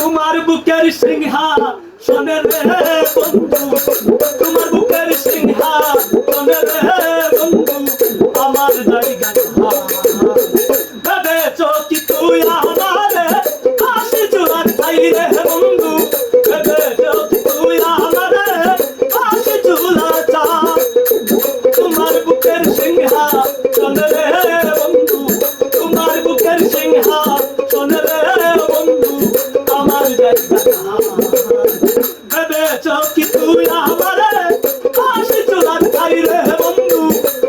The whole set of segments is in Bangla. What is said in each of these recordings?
তোমার বুকের সিংহাসনে রে বন্ধু, তোমার বুকের সিংহাসনে রে বন্ধু আমার জায়গা ভেবেছ কি তুই আমারে আশি চুলার ঠাই রে বন্ধু, ভেবেছ কি তুই আমারে আশি চুলা চা। তোমার বুকের সিংহাসনে রে বন্ধু, তোমার বুকের সিংহাসনে রে বন্ধু আমার জায়গা ভেবেছ কি তুই আমারে আশি চুলার ঠাই রে বন্ধু,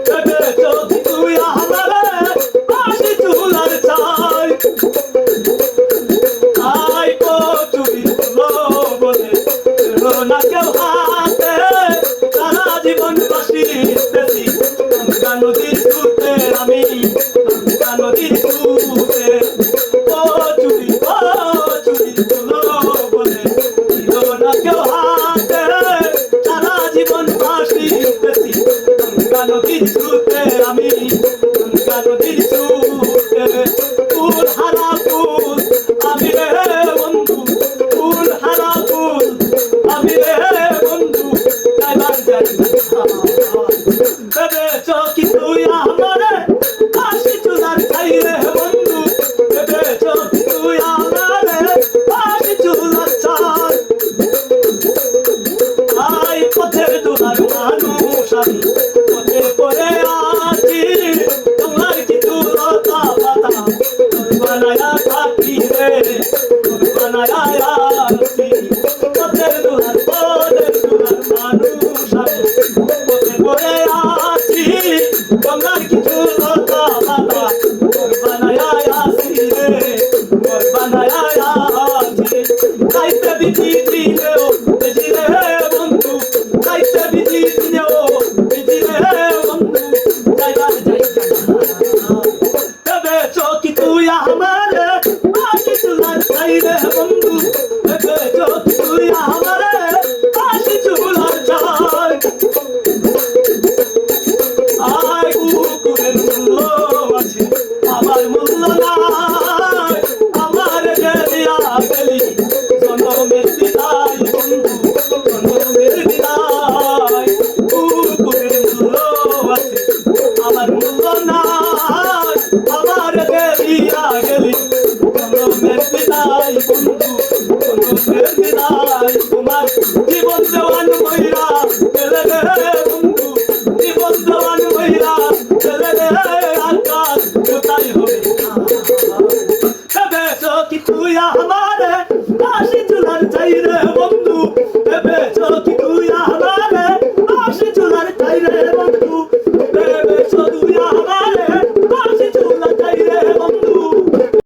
ভেবেছ কি তুই আমারে আশি চুলার চাই। আই কচুরি তুলো বলে না কেউ হাতে, সারা জীবন বাসিতেছি গঙ্গা নদীর সুতে, আমি গঙ্গা নদীর সুতে। কচুরি তুলো বলে না কেউ হাতে, সারা জীবন বাসিতেছি গঙ্গা নদীর সুতে, আমি গঙ্গা নদীর সুতে। ফুল হারা ফুল আমি রে বন্ধু, ফুল হারা ফুল আমি রে বন্ধু যাইবার জায়গা ভেবেছ কি তুই আমারে আশি চুলার ঠাই রে বন্ধু, ভেবেছ কি তুই আমারে আশি চুলার চাই। আই পথের দুলার মানুষ আমি পথে পড়ে আছি, তোমার কিছু লতা পাতা বানায়া থাকি রে, বানায়া আছি। পথের দুলার মানুষ আমি পথে পড়ে আছি, তোমার কিছু লতা পাতা বানায়া আছি রে, বানায়া আছি। খাইতে বিধি দিলেও বেশি রে বন্ধু, খাইতে বিধি দিলেও বেশি রে বন্ধু যাইবার জায়গা ভেবেছ কি তুই আমারে আশি চুলার ঠাই রে বন্ধু, ভেবেছ কি তুই আমারে আশি চুলার চাই। আয় কুকুরের মূল্য আছে আমার মূল্য নাই, আমার গেলিয়া গেলি জনমের বিদায় বন্ধু, জনমের বিদায়। কুকুরের মূল্য আছে আমার মূল্য নাই, আমার গেলিয়া গেলি জনমের বিদায় বন্ধু, জনমের বিদায়। তোমার জীবন দেওয়ান মহিলা গেলে রে বন্ধু, জীবন দেওয়ান মহিলা গেলে রে আকাশ কোথায় হবে। ভেবেছ কি তুই আমারে আশি চুলার চাই রে